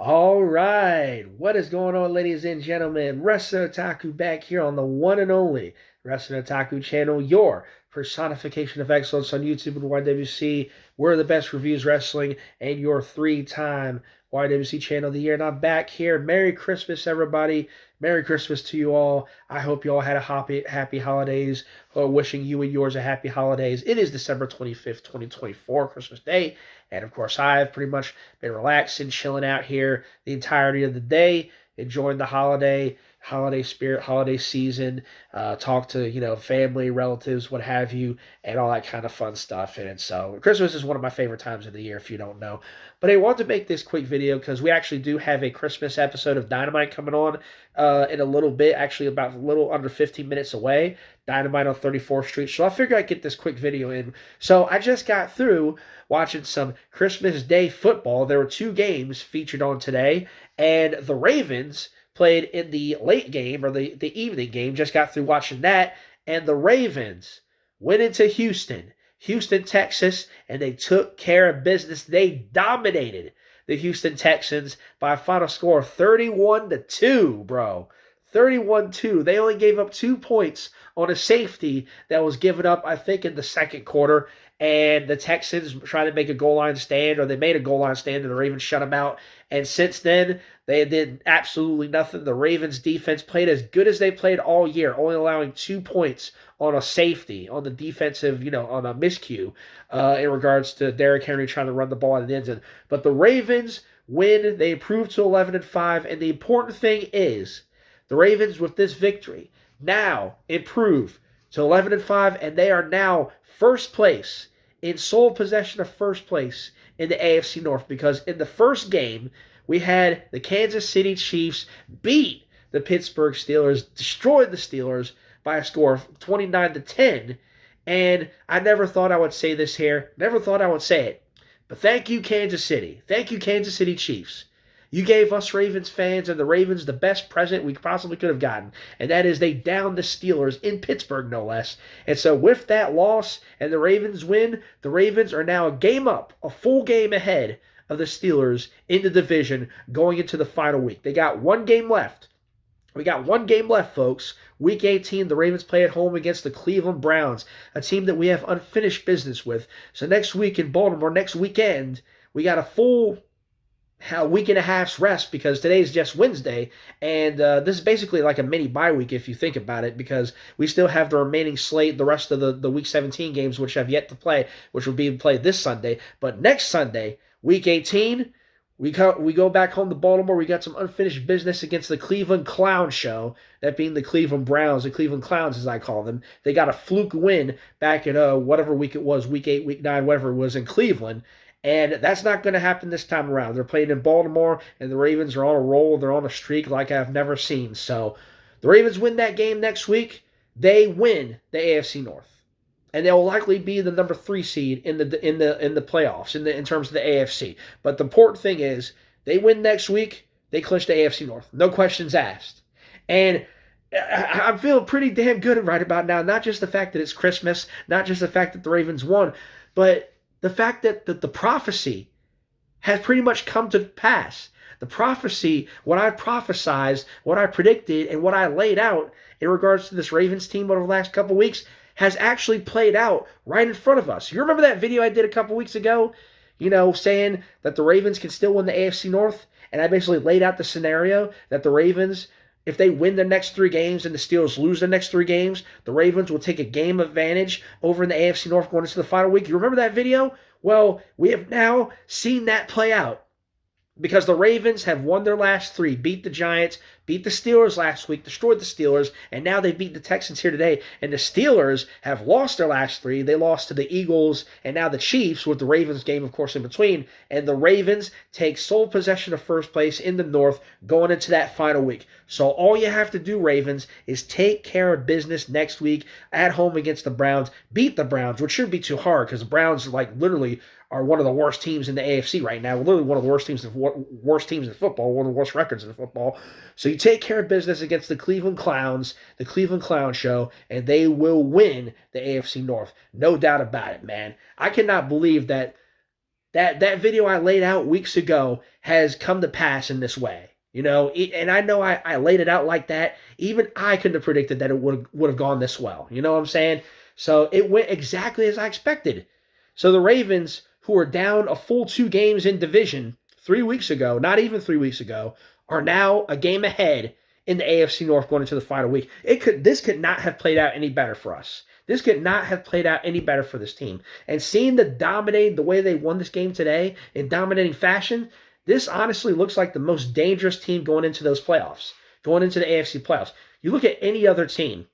All right, what is going on, ladies and gentlemen? Wrestling Otaku back here on the one and only Wrestling Otaku channel, your personification of excellence on YouTube and YWC. We're the best reviews wrestling and your three-time YWC channel of the year. And I'm back here. Merry Christmas, everybody. Merry Christmas to you all. I hope you all had a happy holidays. Wishing you and yours a happy holidays. It is December 25th, 2024, Christmas Day. And of course, I've pretty much been relaxing, chilling out here the entirety of the day, enjoying the holiday spirit, holiday season, talk to, family, relatives, what have you, and all that kind of fun stuff. And so Christmas is one of my favorite times of the year, if you don't know. But I want to make this quick video because we actually do have a Christmas episode of Dynamite coming on in a little bit, actually about a little under 15 minutes away. Dynamite on 34th Street. So I figured I'd get this quick video in. So I just got through watching some Christmas Day football. There were two games featured on today, and the Ravens played in the late game, or the evening game. Just got through watching that, and the Ravens went into Houston, Texas, and they took care of business. They dominated the Houston Texans by a final score of 31-2, bro. 31-2. They only gave up 2 points on a safety that was given up, I think, in the second quarter. And the Texans tried to make a goal line stand, or they made a goal line stand, and the Ravens shut them out. And since then, they did absolutely nothing. The Ravens defense played as good as they played all year, only allowing 2 points on a safety, on the defensive, on a miscue in regards to Derrick Henry trying to run the ball out of the end zone. But the Ravens win. They improved to 11-5. And the important thing is, the Ravens, with this victory, now improve to 11-5, and they are now first place, in sole possession of first place in the AFC North, because in the first game, we had the Kansas City Chiefs beat the Pittsburgh Steelers, destroyed the Steelers by a score of 29-10, and I never thought I would say this here, never thought I would say it, but thank you, Kansas City. Thank you, Kansas City Chiefs. You gave us Ravens fans and the Ravens the best present we possibly could have gotten, and that is they downed the Steelers in Pittsburgh, no less. And so with that loss and the Ravens win, the Ravens are now a game up, a full game ahead of the Steelers in the division going into the final week. They got one game left. We got one game left, folks. Week 18, the Ravens play at home against the Cleveland Browns, a team that we have unfinished business with. So next week in Baltimore, next weekend, we got a full week and a half's rest, because today's just Wednesday, and this is basically like a mini bye week if you think about it, because we still have the remaining slate, the rest of the Week 17 games, which have yet to play, which will be played this Sunday. But next Sunday, Week 18, we go back home to Baltimore. We got some unfinished business against the Cleveland Clown Show, that being the Cleveland Browns, the Cleveland Clowns as I call them. They got a fluke win back at whatever week it was, Week 8, Week 9, whatever it was, in Cleveland. And that's not going to happen this time around. They're playing in Baltimore, and the Ravens are on a roll. They're on a streak like I've never seen. So the Ravens win that game next week. They win the AFC North, and they will likely be the number 3 seed in the playoffs in terms of the AFC. But the important thing is, they win next week. They clinch the AFC North. No questions asked. And I'm feeling pretty damn good right about now. Not just the fact that it's Christmas, not just the fact that the Ravens won, but the fact that the prophecy has pretty much come to pass. The prophecy, what I prophesized, what I predicted, and what I laid out in regards to this Ravens team over the last couple weeks has actually played out right in front of us. You remember that video I did a couple weeks ago, saying that the Ravens can still win the AFC North? And I basically laid out the scenario that the Ravens, if they win the next 3 games and the Steelers lose the next 3 games, the Ravens will take a game advantage over in the AFC North going into the final week. You remember that video? Well, we have now seen that play out, because the Ravens have won their last 3, beat the Giants, beat the Steelers last week, destroyed the Steelers, and now they beat the Texans here today. And the Steelers have lost their last 3. They lost to the Eagles and now the Chiefs, with the Ravens game, of course, in between. And the Ravens take sole possession of first place in the North going into that final week. So all you have to do, Ravens, is take care of business next week at home against the Browns. Beat the Browns, which shouldn't be too hard, because the Browns, literally are one of the worst teams in the AFC right now. Literally one of the worst teams in football, one of the worst records in football. So you take care of business against the Cleveland Clowns, the Cleveland Clown Show, and they will win the AFC North. No doubt about it, man. I cannot believe that that video I laid out weeks ago has come to pass in this way. And I know I laid it out like that. Even I couldn't have predicted that it would have gone this well. You know what I'm saying? So it went exactly as I expected. So the Ravens, who were down a full 2 games in division 3 weeks ago, not even 3 weeks ago, are now a game ahead in the AFC North going into the final week. This could not have played out any better for us. This could not have played out any better for this team. And seeing the way they won this game today in dominating fashion, this honestly looks like the most dangerous team going into those playoffs, going into the AFC playoffs. You look at any other team,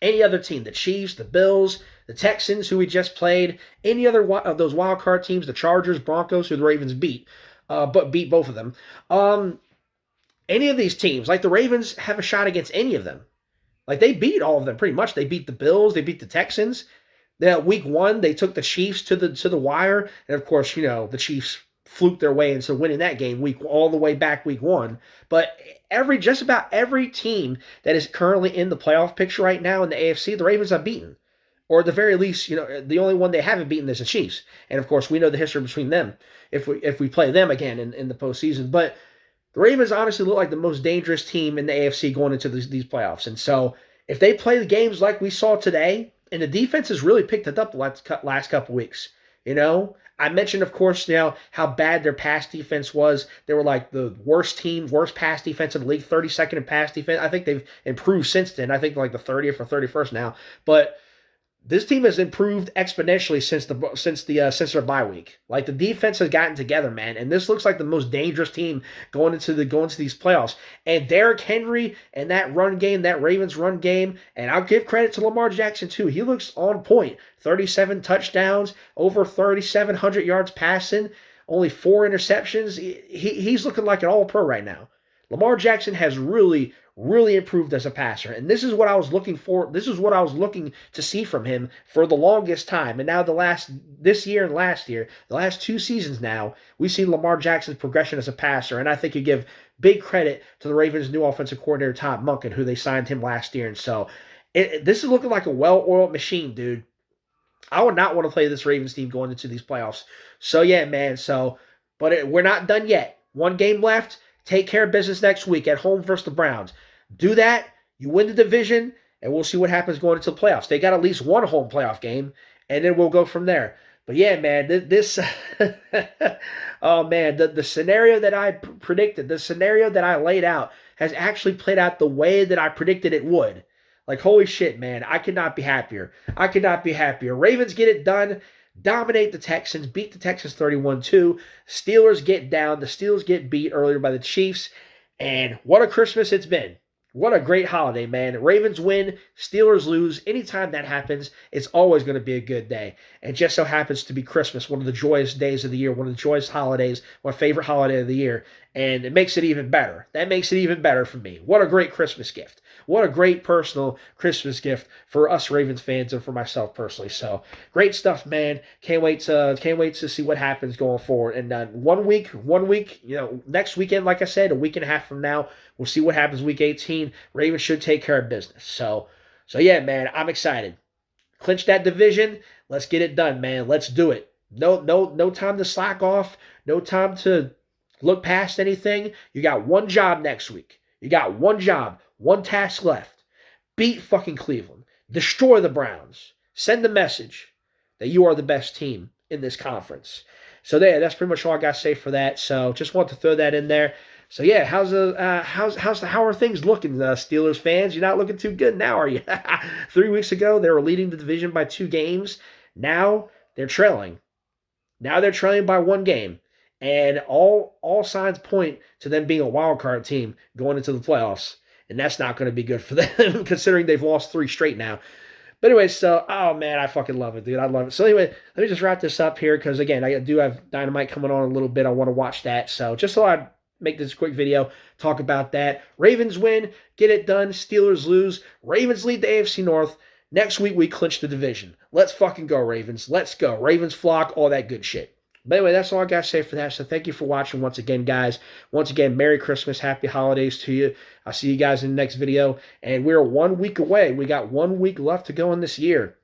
the Chiefs, the Bills, the Texans, who we just played, any other of those wild card teams, the Chargers, Broncos, who the Ravens beat, but beat both of them. Any of these teams, like the Ravens, have a shot against any of them. Like, they beat all of them pretty much. They beat the Bills. They beat the Texans. Week 1, they took the Chiefs to the wire. And, of course, the Chiefs fluked their way into winning that game all the way back week 1. But just about every team that is currently in the playoff picture right now in the AFC, the Ravens have beaten. Or at the very least, the only one they haven't beaten is the Chiefs. And, of course, we know the history between them if we play them again in the postseason. But the Ravens honestly look like the most dangerous team in the AFC going into these playoffs. And so if they play the games like we saw today, and the defense has really picked it up the last couple weeks, I mentioned, of course, how bad their pass defense was. They were like the worst pass defense in the league, 32nd in pass defense. I think they've improved since then. I think like the 30th or 31st now. But this team has improved exponentially since their bye week. Like, the defense has gotten together, man, and this looks like the most dangerous team going into these playoffs. And Derrick Henry and that run game, that Ravens run game, and I'll give credit to Lamar Jackson too. He looks on point. 37 touchdowns, over 3,700 yards passing, only 4 interceptions. He's looking like an all-pro right now. Lamar Jackson has really, really improved as a passer. And this is what I was looking for. This is what I was looking to see from him for the longest time. And now this year and last year, the last 2 seasons now, we've seen Lamar Jackson's progression as a passer. And I think you give big credit to the Ravens' new offensive coordinator, Todd Monken, who they signed him last year. And so this is looking like a well-oiled machine, dude. I would not want to play this Ravens team going into these playoffs. So, yeah, man. But we're not done yet. 1 game left. Take care of business next week at home versus the Browns. Do that, you win the division, and we'll see what happens going into the playoffs. They got at least 1 home playoff game, and then we'll go from there. But yeah, man, this oh man, the scenario that I predicted, the scenario that I laid out has actually played out the way that I predicted it would. Like, holy shit, man, I could not be happier. Ravens get it done. Dominate the Texans, beat the Texans 31-2. Steelers get down. The Steelers get beat earlier by the Chiefs. And what a Christmas it's been. What a great holiday, man. Ravens win, Steelers lose. Anytime that happens, it's always going to be a good day. And just so happens to be Christmas, one of the joyous days of the year, one of the joyous holidays, my favorite holiday of the year. And it makes it even better. That makes it even better for me. What a great Christmas gift. What a great personal Christmas gift for us Ravens fans and for myself personally. So great stuff, man. Can't wait to see what happens going forward. And 1 week, next weekend, like I said, a week and a half from now, we'll see what happens week 18. Ravens should take care of business. So yeah, man, I'm excited. Clinch that division. Let's get it done, man. Let's do it. No time to slack off. No time to look past anything. You got 1 job next week. You got 1 job, 1 task left. Beat fucking Cleveland. Destroy the Browns. Send the message that you are the best team in this conference. So there, that's pretty much all I got to say for that. So just want to throw that in there. So yeah, how are things looking, Steelers fans? You're not looking too good now, are you? 3 weeks ago, they were leading the division by 2 games. Now they're trailing. Now they're trailing by 1 game. And all signs point to them being a wild card team going into the playoffs. And that's not going to be good for them, considering they've lost 3 straight now. But anyway, oh man, I fucking love it, dude. I love it. So anyway, let me just wrap this up here, because again, I do have Dynamite coming on a little bit. I want to watch that. So just so I make this quick video, talk about that. Ravens win, get it done. Steelers lose. Ravens lead the AFC North. Next week, we clinch the division. Let's fucking go, Ravens. Let's go. Ravens flock, all that good shit. But anyway, that's all I got to say for that. So thank you for watching once again, guys. Once again, Merry Christmas, Happy Holidays to you. I'll see you guys in the next video. And we're 1 week away. We got 1 week left to go in this year.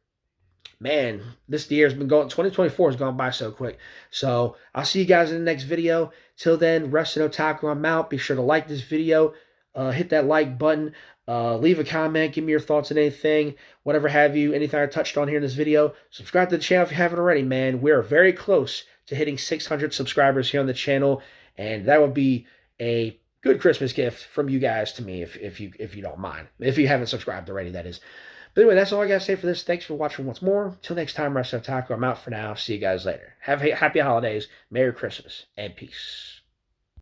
man, this year's been going, 2024 has gone by so quick. So I'll see you guys in the next video. Till then, Wrestling Otaku, I'm out. Be sure to like this video, hit that like button, leave a comment, give me your thoughts on anything, whatever have you, anything I touched on here in this video. Subscribe to the channel if you haven't already, man. We're very close to hitting 600 subscribers here on the channel, and that would be a good Christmas gift from you guys to me if you don't mind. If you haven't subscribed already, that is. But anyway, that's all I got to say for this. Thanks for watching once more. Till next time, Wrestling Otaku, I'm out for now. See you guys later. Have happy holidays, Merry Christmas, and peace.